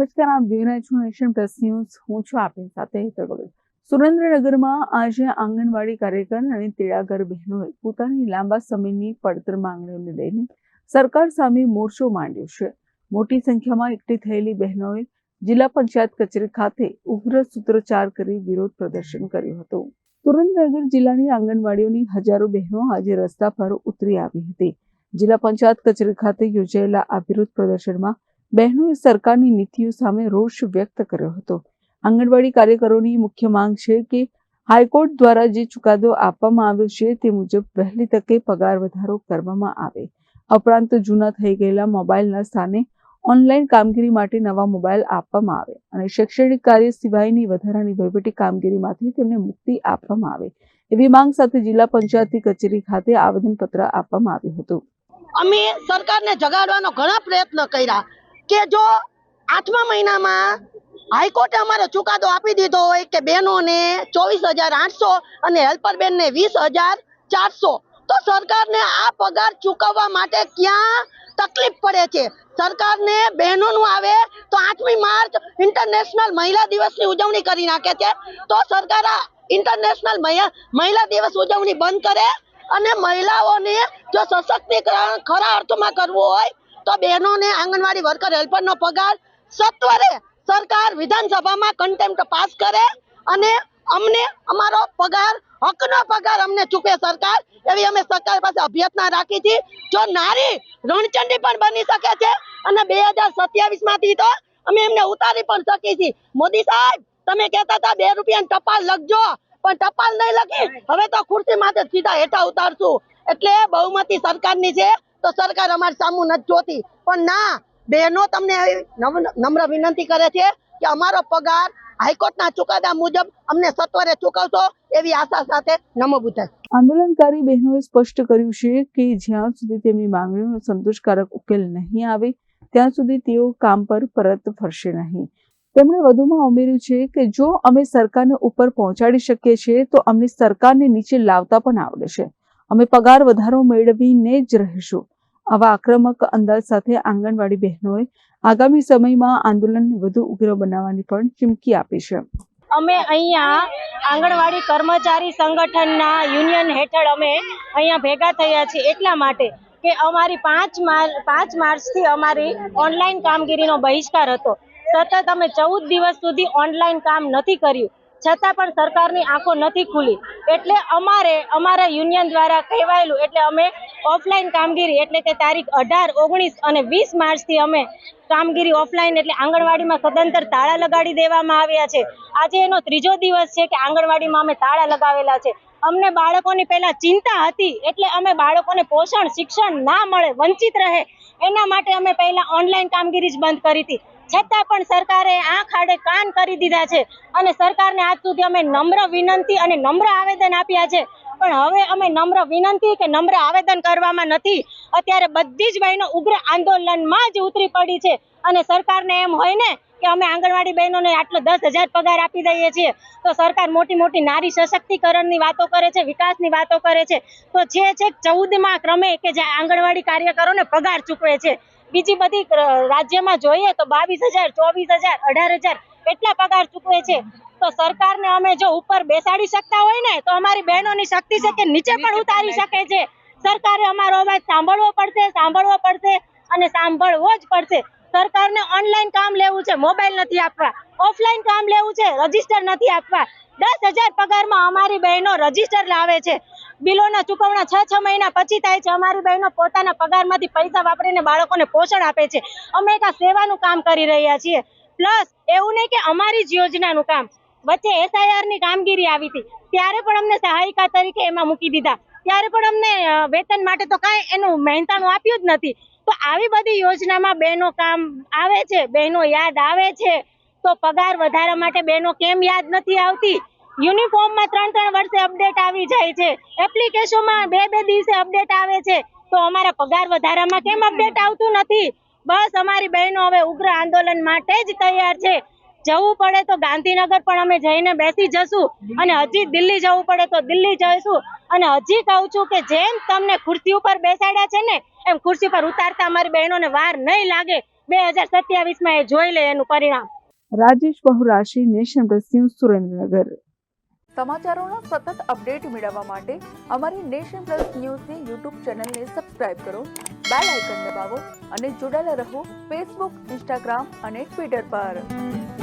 નમસ્કાર, આપ જોઈ રહ્યા છો નેશન પ્લસ ન્યૂઝ। હું છું આપની સાથે હેતલ ભગત। સુરેન્દ્રનગરમાં આજે આંગણવાડી કાર્યકર અને તેડાગર બહેનોએ પોતાની લાંબા સમયની પડતર માંગણીઓને લઈને સરકાર સામે મોરચો માંડ્યો છે। મોટી સંખ્યામાં એકઠી થયેલી બહેનોએ જિલ્લા પંચાયત કચેરી ખાતે ઉગ્ર સૂત્રોચ્ચાર કરી વિરોધ પ્રદર્શન કર્યું હતું। સુરેન્દ્રનગર જિલ્લાની આંગણવાડીઓની હજારો બહેનો આજે રસ્તા પર ઉતરી આવી હતી। જિલ્લા પંચાયત કચેરી ખાતે યોજાયેલા આ વિરોધ પ્રદર્શનમાં બહેનોએ સરકારની નીતિઓ સામે રોષ વ્યક્ત કર્યો હતો। આંગણવાડી કાર્યકરોની મુખ્ય માંગ છે કે હાઈકોર્ટ દ્વારા જે ચુકાદો આપવામાં આવ્યો છે તે મુજબ વહેલી તકે પગાર વધારો કરવામાં આવે। ઉપરાંત જૂના થઈ ગયેલા મોબાઈલના સ્થાને ઓનલાઈન કામગીરી માટે નવા મોબાઈલ આપવામાં આવે અને શૈક્ષણિક કાર્ય સિવાયની વધારાની વહીવટી કામગીરીમાંથી તેમને મુક્તિ આપવામાં આવે એવી માંગ સાથે જિલ્લા પંચાયત કચેરી ખાતે આવેદનપત્ર આપવામાં આવ્યું હતું। અમે સરકારને જગાડવાનો ઘણા પ્રયત્ન કર્યા કે જો 8મા મહિનામાં હાઈકોર્ટે અમારો ચુકાદો આપી દીધો હોય કે બહેનોને 24,800 અને હેલ્પર બેનને 20,400, તો સરકારને આ પગાર ચૂકવવા માટે ક્યાં તકલીફ પડે છે। સરકારને બહેનોનું આવે તો 8મી માર્ચ ઇન્ટરનેશનલ મહિલા દિવસની ઉજવણી કરી નાખે છે। તો સરકાર આ ઇન્ટરનેશનલ મહિલા દિવસ ઉજવણી બંધ કરે અને મહિલાઓને જો સશક્તિકરણ ખરા અર્થમાં કરવું હોય તો બહેનોને આંગણવાડી વર્કર હેલ્પરનો પગાર સત્વરે સરકાર વિધાનસભામાં કન્ટેમ્પ્ટ પાસ કરે અને અમને અમારો પગાર હકનો પગાર અમને ચૂકવે સરકાર, એવી અમે સરકાર પાસે અભ્યર્થના રાખી છે। જો નારી રણચંડી પણ બની શકે છે અને 2027 માંથી તો અમે એમને ઉતારી પણ શકીએ છીએ। મોદી સાહેબ, તમે કહેતા હતા 2 રૂપિયાની ટપાલ લખજો, પણ ટપાલ નહીં લખી, હવે તો ખુરશી માંથી સીધા હેઠા ઉતારશું। એટલે બહુમતી સરકારની છે તો સરકાર અમારી સામું નથી જોતી, પણ ના, બહેનો તમને નમ્ર વિનંતી કરે છે કે અમારો પગાર હાઈકોર્ટના ચુકાદા મુજબ અમને સત્વરે ચૂકવશો એવી આશા સાથે નમો બુદ્ધાય। આંદોલનકારી બહેનોએ સ્પષ્ટ કર્યું છે કે જ્યાં સુધી તેમની માંગણીઓનો સંતોષકારક ઉકેલ નહીં આવે ત્યાં સુધી તેઓ કામ પર પરત ફરશે નહીં। તેમણે વધુમાં ઉમેર્યું છે કે જો અમે સરકારને ઉપર પહોંચાડી શકીએ છીએ તો અમને સરકારને નીચે લાવતા પણ આવડે છે। અમે પગાર વધારો મેળવીને જ રહીશું। આવા આક્રમક અંદાજ સાથે આંગણવાડી બહેનોએ આગામી સમયમાં આંદોલનને વધુ ઉગ્ર બનાવવાની પણ ચીમકી આપી છે। અમે અહીંયા આંગણવાડી કર્મચારી સંગઠનના યુનિયન હેઠળ અમે અહીંયા ભેગા થયા છીએ એટલા માટે કે અમારી 5 માર્ચથી અમારી ઓનલાઈન કામગીરીનો બહિષ્કાર હતો। સતત અમે 14 દિવસ સુધી ઓનલાઈન કામ નથી કર્યું, છતાં પણ સરકારની આંખો નથી ખુલી। એટલે અમારા યુનિયન દ્વારા કહેવાયેલું એટલે અમે ઓફલાઈન કામગીરી એટલે કે તારીખ 18, 19 અને 20 માર્ચથી અમે કામગીરી ઓફલાઈન એટલે આંગણવાડીમાં સદંતર તાળા લગાડી દેવામાં આવ્યા છે। આજે એનો 3જો દિવસ છે કે આંગણવાડીમાં અમે તાળા લગાવેલા છે। અમને બાળકોની પહેલા ચિંતા હતી, એટલે અમે બાળકોને પોષણ શિક્ષણ ના મળે, વંચિત રહે, એના માટે અમે પહેલા ઓનલાઈન કામગીરી જ બંધ કરી હતી, છતાં પણ સરકારે આંખ આડે કાન કરી દીધા છે અને સરકારને આજ સુધી અમે નમ્ર વિનંતી અને નમ્ર આવેદન આપ્યા છે, પણ હવે અમે નમ્ર વિનંતી કે નમ્ર આવેદન કરવામાં નથી। અત્યારે બધી જ બહેનો ઉગ્ર આંદોલનમાં જ ઉતરી પડી છે અને સરકારને એમ હોય ને કે અમે આંગણવાડી બહેનોને આટલો 10,000 પગાર આપી દઈએ છીએ તો સરકાર મોટી મોટી નારી સશક્તિકરણની વાતો કરે છે, વિકાસની વાતો કરે છે, તો છે 14મા ક્રમે કે જે આંગણવાડી કાર્યકરોને પગાર ચૂકવે છે। બીજી બધી રાજ્યમાં જોઈએ તો 22,000, 24,000, 18,000 એટલા પગાર ચૂકવે છે। તો સરકારને અમે જો ઉપર બેસાડી શકતા હોય ને તો અમારી બહેનોની શક્તિ છે કે નીચે પણ ઉતારી શકે છે। સરકારે અમારો અવાજ સાંભળવો પડશે અને સાંભળવો જ પડશે। સરકારને ઓનલાઈન કામ લેવું છે, મોબાઈલ નથી આપવા, ઓફલાઈન કામ લેવું છે, રજીસ્ટર નથી આપવા। 10,000 પગારમાં અમારી બહેનો રજીસ્ટર લાવે છે, બિલોના ચૂકવણા 6 મહિના પછી થાય છે। અમારી બહેનો પોતાના પગારમાંથી પૈસા વાપરીને બાળકોને પોષણ આપે છે। અમે એક આ સેવાનું કામ કરી રહ્યા છીએ। પ્લસ એવું નહીં કે અમારી જ યોજનાનું કામ, વચ્ચે SIR ની કામગીરી આવી હતી ત્યારે પણ અમને સહાયિકા તરીકે એમાં મૂકી દીધા, ત્યારે પણ અમને વેતન માટે તો કાંઈ એનું મહેનતાણું આપ્યું જ નથી। તો આવી બધી યોજનામાં બહેનો કામ આવે છે, બહેનો યાદ આવે છે, તો પગાર વધારા માટે બહેનો કેમ યાદ નથી આવતી? યુનિફોર્મમાં 3 વર્ષે અપડેટ આવી જાય છે, એપ્લિકેશનમાં 2 દિવસે અપડેટ આવે છે, તો અમારા પગાર વધારામાં કેમ અપડેટ આવતું નથી? બસ અમારી બહેનો હવે ઉગ્ર આંદોલન માટે જ તૈયાર છે। જવું પડે તો ગાંધીનગર પણ અમે જઈને બેસી જશું અને હજી દિલ્હી જવું પડે તો દિલ્હી જઈશું। અને હજી કહું છું કે જેમ તમને ખુરશી ઉપર બેસાડ્યા છે ને એમ ખુરશી પર ઉતારતા અમારી બહેનોને વાર નહીં લાગે। 2027માં એ જોઈ લે એનું પરિણામ. Rajesh બહુરાશી, nation plus news, Surendranagar. સમાચારોના સતત અપડેટ મેળવવા માટે અમારી નેશન પ્લસ ન્યૂઝની યુટ્યુબ ચેનલને સબસ્ક્રાઇબ કરો, બેલ આઇકન દબાવો અને જોડાયેલા રહો ફેસબુક, ઇન્સ્ટાગ્રામ અને ટ્વિટર પર.